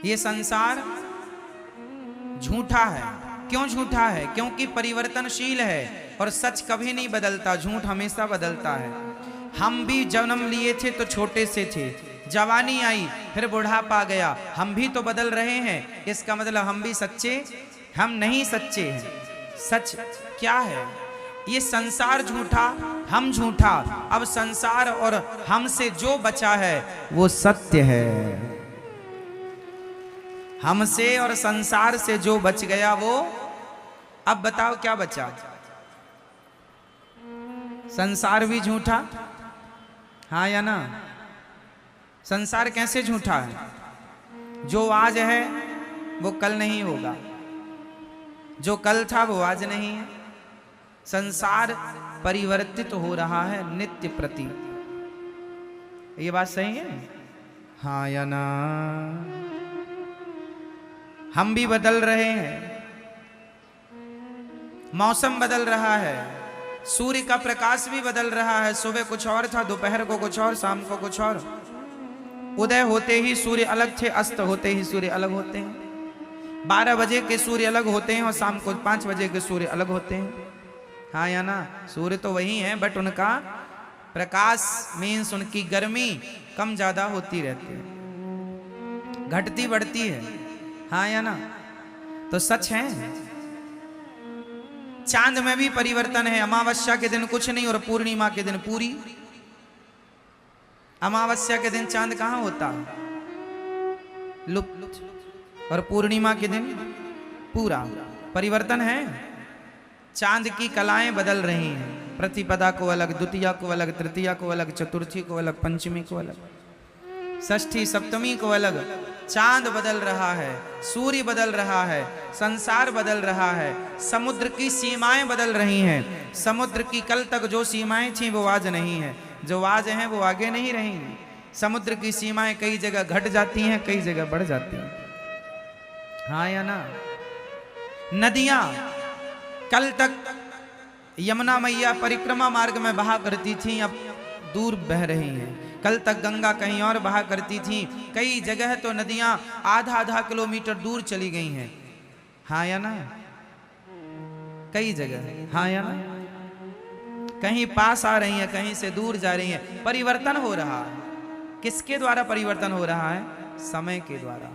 ये संसार झूठा है। क्यों झूठा है? क्योंकि परिवर्तनशील है और सच कभी नहीं बदलता, झूठ हमेशा बदलता है। हम भी जन्म लिए थे तो छोटे से थे, जवानी आई फिर बुढ़ापा गया, हम भी तो बदल रहे हैं। इसका मतलब हम भी सच्चे, हम नहीं सच्चे हैं। सच क्या है? ये संसार झूठा, हम झूठा। अब संसार और हमसे जो बचा है वो सत्य है। हमसे और संसार से जो बच गया वो, अब बताओ क्या बचा? संसार भी झूठा, हाँ या ना? संसार कैसे झूठा है? जो आज है वो कल नहीं होगा, जो कल था वो आज नहीं है। संसार परिवर्तित हो रहा है नित्य प्रति। ये बात सही है, हाँ या ना? हम भी बदल रहे हैं, मौसम बदल रहा है, सूर्य का प्रकाश भी बदल रहा है। सुबह कुछ और था, दोपहर को कुछ और, शाम को कुछ और। उदय होते ही सूर्य अलग थे, अस्त होते ही सूर्य अलग होते हैं। 12 बजे के सूर्य अलग होते हैं और शाम को 5 बजे के सूर्य अलग होते हैं, हाँ या ना? सूर्य तो वही है, बट उनका प्रकाश मीन्स उनकी गर्मी कम ज्यादा होती रहती है, घटती बढ़ती है, हाँ या ना? तो सच है। चांद में भी परिवर्तन है। अमावस्या के दिन कुछ नहीं और पूर्णिमा के दिन पूरी। अमावस्या के दिन चांद कहां होता? लुप्त। और पूर्णिमा के दिन पूरा। परिवर्तन है। चांद की कलाएं बदल रही हैं। प्रतिपदा को अलग, द्वितीया को अलग, तृतीया को अलग, चतुर्थी को अलग, पंचमी को अलग, षष्ठी सप्तमी को अलग। चांद बदल रहा है, सूर्य बदल रहा है, संसार बदल रहा है, समुद्र की सीमाएं बदल रही हैं। समुद्र की कल तक जो सीमाएं थीं वो आज नहीं है, जो आज हैं वो आगे नहीं रहेंगी। समुद्र की सीमाएं कई जगह घट जाती हैं, कई जगह बढ़ जाती हैं, हाँ या ना? नदियां कल तक यमुना मैया परिक्रमा मार्ग में बहा करती थीं, अब दूर बह रही हैं। कल तक गंगा कहीं और बहा करती थी, कई जगह तो नदियां आधा किलोमीटर दूर चली गई हैं, हाँ या ना? कई जगह, हाँ या ना? कहीं पास आ रही हैं, कहीं से दूर जा रही हैं। परिवर्तन हो रहा है। किसके द्वारा परिवर्तन हो रहा है? समय के द्वारा।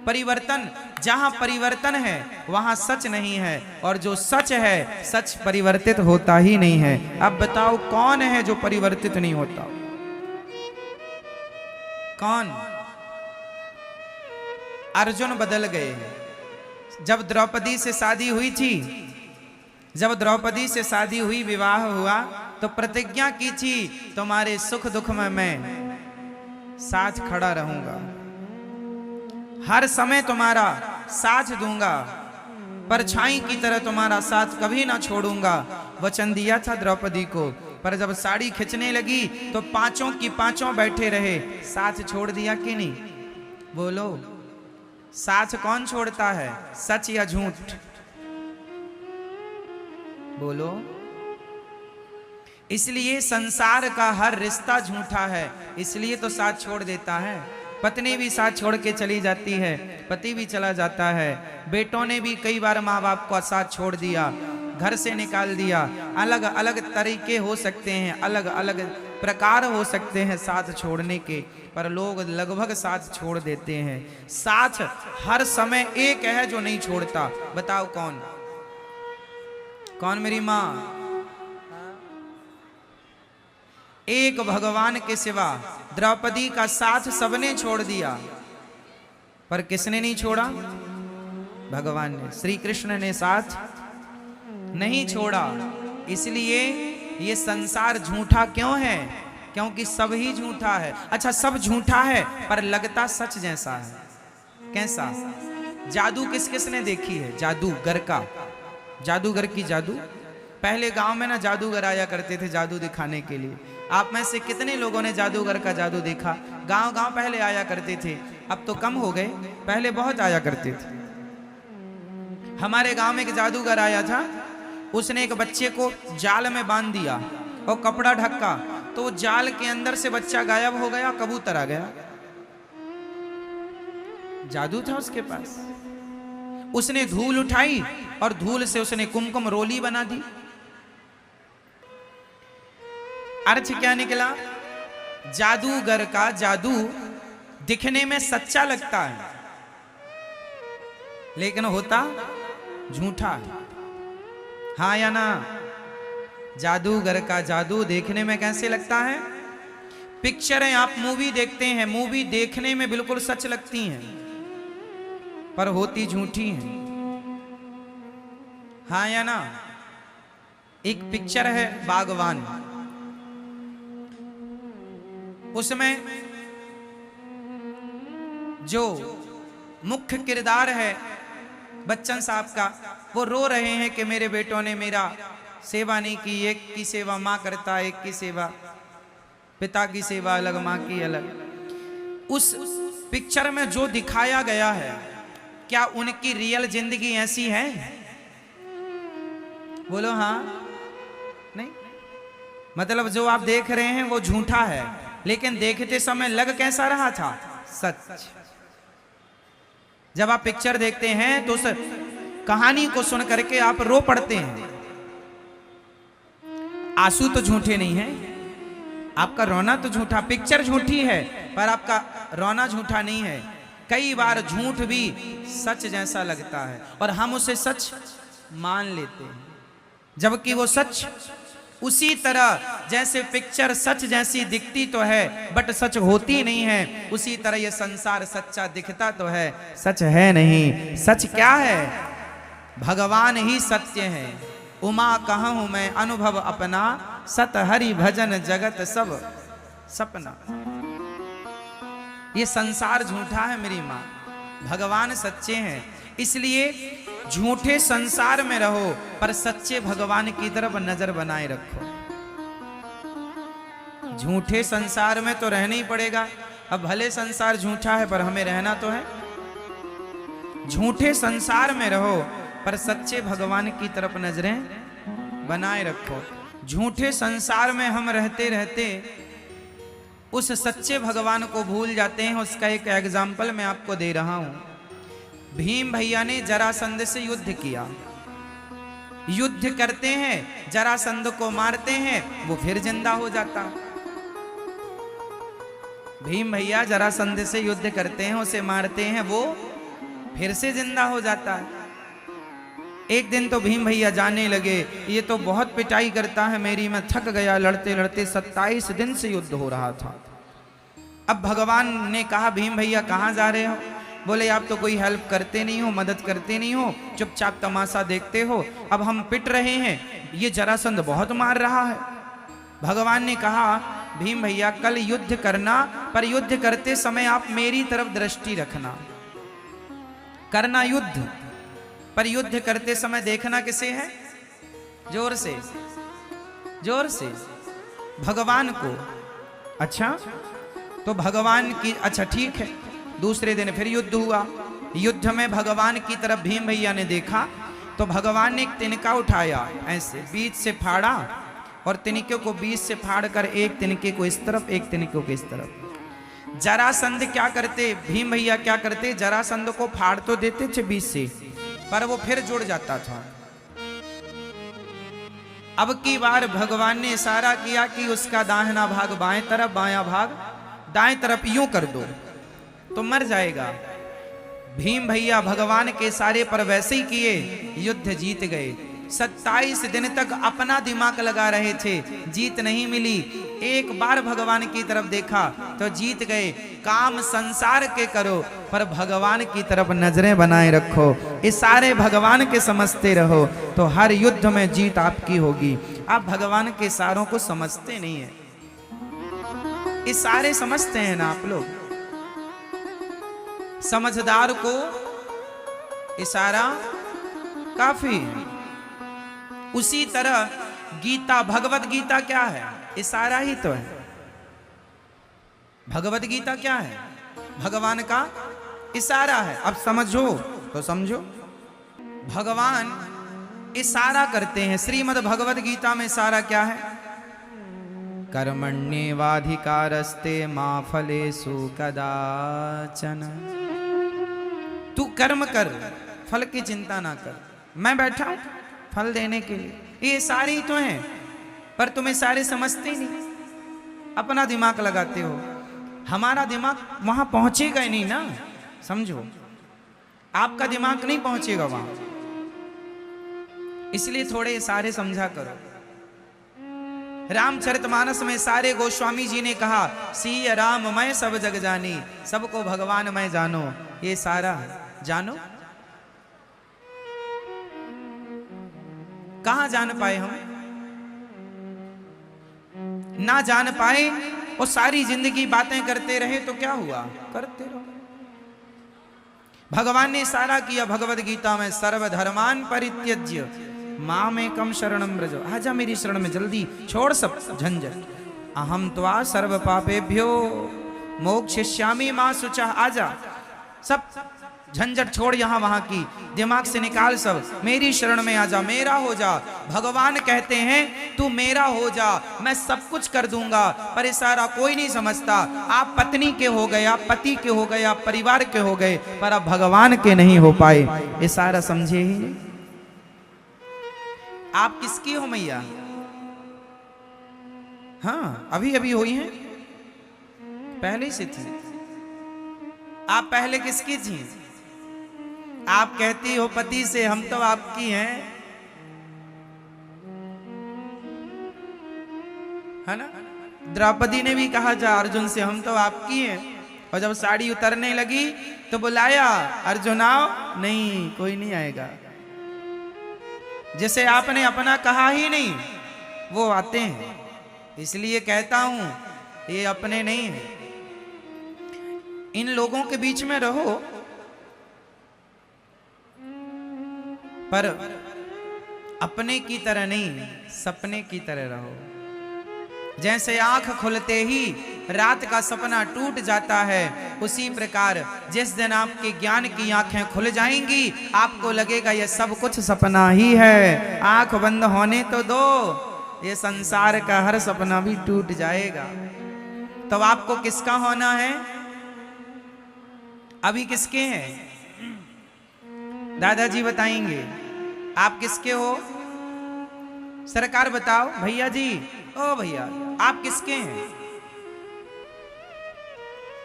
परिवर्तन, जहां परिवर्तन है वहां सच नहीं है, और जो सच है, सच परिवर्तित होता ही नहीं है। अब बताओ कौन है जो परिवर्तित नहीं होता? कौन? अर्जुन बदल गए हैं। जब द्रौपदी से शादी हुई थी, जब द्रौपदी से शादी हुई, विवाह हुआ, तो प्रतिज्ञा की थी तुम्हारे सुख दुख में मैं साथ खड़ा रहूंगा, हर समय तुम्हारा साथ दूंगा, परछाई की तरह तुम्हारा साथ कभी ना छोड़ूंगा। वचन दिया था द्रौपदी को, पर जब साड़ी खिंचने लगी तो पांचों की पांचों बैठे रहे। साथ छोड़ दिया कि नहीं? बोलो, साथ कौन छोड़ता है? सच या झूठ? बोलो। इसलिए संसार का हर रिश्ता झूठा है, इसलिए तो साथ छोड़ देता है। पत्नी भी साथ छोड़ के चली जाती है, पति भी चला जाता है, बेटों ने भी कई बार माँ बाप को साथ छोड़ दिया, घर से निकाल दिया। अलग अलग तरीके हो सकते हैं, अलग अलग प्रकार हो सकते हैं साथ छोड़ने के, पर लोग लगभग साथ छोड़ देते हैं। साथ हर समय एक है जो नहीं छोड़ता, बताओ कौन? कौन मेरी माँ? एक भगवान के सिवा द्रौपदी का साथ सबने छोड़ दिया, पर किसने नहीं छोड़ा? भगवान ने, श्री कृष्ण ने साथ नहीं छोड़ा। इसलिए ये संसार झूठा क्यों है? क्योंकि सब ही झूठा है। अच्छा, सब झूठा है पर लगता सच जैसा है। कैसा? जादू किस किस ने देखी है? जादूगर का, जादूगर की जादू। पहले गांव में ना जादूगर आया करते थे जादू दिखाने के लिए। आप में से कितने लोगों ने जादूगर का जादू देखा? गांव गांव पहले आया करते थे, अब तो कम हो गए, पहले बहुत आया करते थे। हमारे गांव में एक जादूगर आया था, उसने एक बच्चे को जाल में बांध दिया और कपड़ा ढका, तो जाल के अंदर से बच्चा गायब हो गया, कबूतर आ गया। जादू था उसके पास। उसने धूल उठाई और धूल से उसने कुमकुम रोली बना दी। अर्थ क्या निकला? जादूगर का जादू दिखने में सच्चा लगता है, लेकिन होता झूठा है। हाँ या ना? जादूगर का जादू देखने में कैसे लगता है? पिक्चरें आप मूवी देखते हैं, मूवी देखने में बिल्कुल सच लगती हैं, पर होती झूठी हैं। हाँ या ना? एक पिक्चर है बागवान, उसमें जो मुख्य किरदार है बच्चन साहब का, वो रो रहे हैं कि मेरे बेटों ने मेरा सेवा नहीं की। एक की सेवा माँ करता, एक की सेवा पिता की सेवा अलग, माँ की अलग। उस पिक्चर में जो दिखाया गया है, क्या उनकी रियल जिंदगी ऐसी है? बोलो हाँ नहीं? मतलब जो आप देख रहे हैं वो झूठा है, लेकिन देखते समय लग कैसा रहा था? सच। जब आप पिक्चर देखते हैं तो उस कहानी को सुन करके आप रो पड़ते हैं। आंसू तो झूठे नहीं है, आपका रोना तो झूठा। पिक्चर झूठी है पर आपका रोना झूठा नहीं है। कई बार झूठ भी सच जैसा लगता है और हम उसे सच मान लेते हैं, जबकि वो सच उसी तरह जैसे पिक्चर सच जैसी दिखती तो है बट सच होती नहीं है, उसी तरह ये संसार सच्चा दिखता तो है, सच है नहीं। सच क्या है? भगवान ही सत्य है। उमा कहूं मैं अनुभव अपना, सत हरि भजन जगत सब सपना। ये संसार झूठा है मेरी माँ, भगवान सच्चे हैं। इसलिए झूठे संसार में रहो पर सच्चे भगवान की तरफ नजर बनाए रखो। झूठे संसार में तो रहना ही पड़ेगा। अब भले संसार झूठा है पर हमें रहना तो है। झूठे संसार में रहो पर सच्चे भगवान की तरफ नजरें बनाए रखो। झूठे संसार में हम रहते रहते उस सच्चे भगवान को भूल जाते हैं। उसका एक एग्जाम्पल मैं आपको दे रहा हूं। भीम भैया ने जरासंध से युद्ध किया। युद्ध करते हैं, जरासंध को मारते हैं, वो फिर जिंदा हो जाता। भीम भैया जरासंध से युद्ध करते हैं, उसे मारते हैं, वो फिर से जिंदा हो जाता है। एक दिन तो भीम भैया जाने लगे, ये तो बहुत पिटाई करता है मेरी, मैं थक गया लड़ते लड़ते। 27 दिन से युद्ध हो रहा था। अब भगवान ने कहा भीम भैया कहाँ जा रहे हो? बोले आप तो कोई हेल्प करते नहीं हो, मदद करते नहीं हो, चुपचाप तमाशा देखते हो। अब हम पिट रहे हैं, ये जरासंध बहुत मार रहा है। भगवान ने कहा भीम भैया कल युद्ध करना, पर युद्ध करते समय आप मेरी तरफ दृष्टि रखना। करना युद्ध, पर युद्ध करते समय देखना किसे है? जोर से, जोर से, भगवान को। अच्छा तो भगवान की, अच्छा ठीक है। दूसरे दिन फिर युद्ध हुआ। युद्ध में भगवान की तरफ भीम भैया ने देखा तो भगवान ने एक तिनका उठाया, ऐसे बीच से फाड़ा और तिनके को बीच से फाड़ कर एक तिनके को इस तरफ, एक तिनके को इस तरफ। जरासंध क्या करते, भीम भैया क्या करते, जरासंध को फाड़ तो देते थे बीच से, पर वो फिर जुड़ जाता था। अब की बार भगवान ने इशारा किया कि उसका दाहिना भाग बाएं तरफ, बायां भाग दाएं तरफ, यूं कर दो तो मर जाएगा। भीम भैया भगवान के इशारे पर वैसे ही किए, युद्ध जीत गए। 27 दिन तक अपना दिमाग लगा रहे थे, जीत नहीं मिली। एक बार भगवान की तरफ देखा तो जीत गए। काम संसार के करो पर भगवान की तरफ नजरें बनाए रखो। इशारे भगवान के समझते रहो तो हर युद्ध में जीत आपकी होगी। आप भगवान के इशारों को समझते नहीं है, इशारे समझते हैं ना आप लोग। समझदार को इशारा काफी है। उसी तरह गीता, भगवत गीता क्या है? इशारा ही तो है। भगवत गीता क्या है? भगवान का इशारा है। अब समझो तो समझो, भगवान इशारा करते हैं। श्रीमद् भगवत गीता में इशारा क्या है? कर्मण्येवाधिकारस्ते मा फलेषु कदाचन। तू कर्म कर, फल की चिंता ना कर, मैं बैठा हूं फल देने के लिए। ये सारे ही तो हैं, पर तुम्हें सारे समझते ही नहीं, अपना दिमाग लगाते हो। हमारा दिमाग वहां पहुंचेगा ही नहीं ना, समझो, आपका दिमाग नहीं पहुंचेगा वहां, इसलिए थोड़े सारे समझा करो। रामचरितमानस में सारे गोस्वामी जी ने कहा, सिय राम मैं सब जग जानी, सबको भगवान मैं जानो। ये सारा जानो, कहां जान पाए हम? ना जान पाए और सारी जिंदगी बातें करते रहे तो क्या हुआ? करते रहो। भगवान ने सारा किया भगवद गीता में, सर्वधर्मान परित्यज्य मामेकम शरणम व्रज। आजा मेरी शरण में, जल्दी छोड़ सब झंझट। अहम त्वा सर्व पापेभ्यो मोक्षयिष्यामि मा शुचः। आजा, सब झंझट छोड़ यहां वहां की, दिमाग से निकाल सब, मेरी शरण में आजा, मेरा हो जा। भगवान कहते हैं तू मेरा हो जा, मैं सब कुछ कर दूंगा। पर इशारा कोई नहीं समझता। आप पत्नी के हो गए, आप पति के हो गए, आप परिवार के हो गए, पर अब भगवान के नहीं हो पाए। इशारा समझे ही नहीं। आप किसकी हो मैया? हाँ, अभी अभी हुई हैं, पहले से थी। आप पहले किसकी थी? आप कहती हो पति से, हम तो आपकी हैं, है ना? द्रौपदी ने भी कहा जा अर्जुन से, हम तो आपकी हैं। और जब साड़ी उतरने लगी तो बुलाया, अर्जुन आओ, नहीं कोई नहीं आएगा। जिसे आपने अपना कहा ही नहीं वो आते हैं। इसलिए कहता हूं ये अपने नहीं है। इन लोगों के बीच में रहो, पर अपने की तरह नहीं, सपने की तरह रहो। जैसे आंख खुलते ही रात का सपना टूट जाता है, उसी प्रकार जिस दिन आपके ज्ञान की आंखें खुल जाएंगी, आपको लगेगा ये सब कुछ सपना ही है। आंख बंद होने तो दो, ये संसार का हर सपना भी टूट जाएगा। तो आपको किसका होना है? अभी किसके हैं? दादाजी बताएंगे। आप किसके हो? सरकार बताओ। भैया जी, ओ भैया, आप किसके हैं?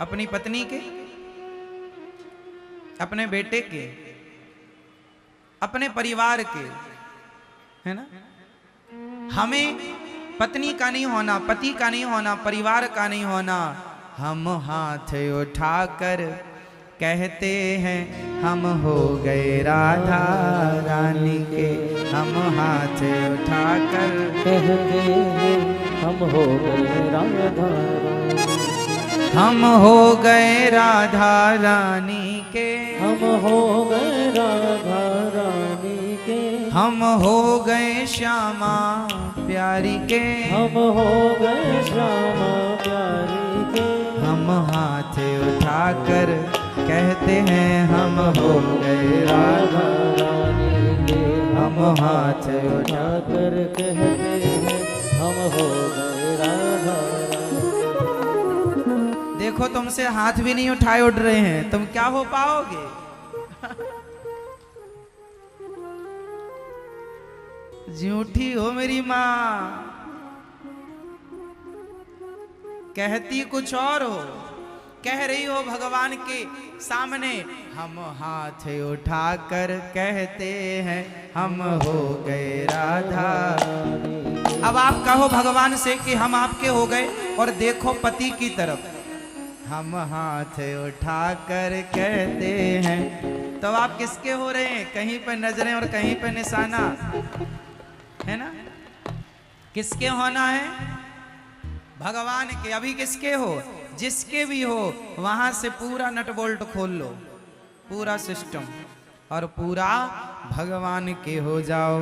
अपनी पत्नी के, अपने बेटे के, अपने परिवार के, है ना? हमें पत्नी का नहीं होना, पति का नहीं होना, परिवार का नहीं होना। हम हाथ उठाकर कहते हैं हम हो गए राधा रानी के। हम हाथ उठाकर कहते हैं हम हो गए राधा, हम हो गए राधा रानी के। हम हो गए राधा रानी के। हम हो गए श्यामा प्यारी के। हम हो गए श्यामा प्यारी के। हम हाथ उठाकर कहते हैं हम हो गए राधा रानी के। हम हाथ उठाकर कहते हैं हम हो गए राधा रानी। देखो, तुमसे हाथ भी नहीं उठाए उठ रहे हैं, तुम क्या हो पाओगे? झूठी हो मेरी माँ, कहती कुछ और हो, कह रही हो भगवान के सामने हम हाथ उठाकर कहते हैं हम हो गए राधा। अब आप कहो भगवान से कि हम आपके हो गए, और देखो पति की तरफ, हम हाथ उठाकर कहते हैं। तो आप किसके हो रहे हैं? कहीं पर नजरें और कहीं पर निशाना, है ना? किसके होना है? भगवान के। अभी किसके हो? जिसके भी हो, वहां से पूरा नट बोल्ट खोल लो, पूरा सिस्टम, और पूरा भगवान के हो जाओ।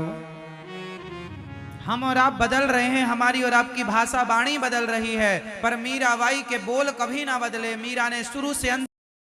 हम और आप बदल रहे हैं, हमारी और आपकी भाषा वाणी बदल रही है, पर मीराबाई के बोल कभी ना बदले। मीरा ने शुरू से अंत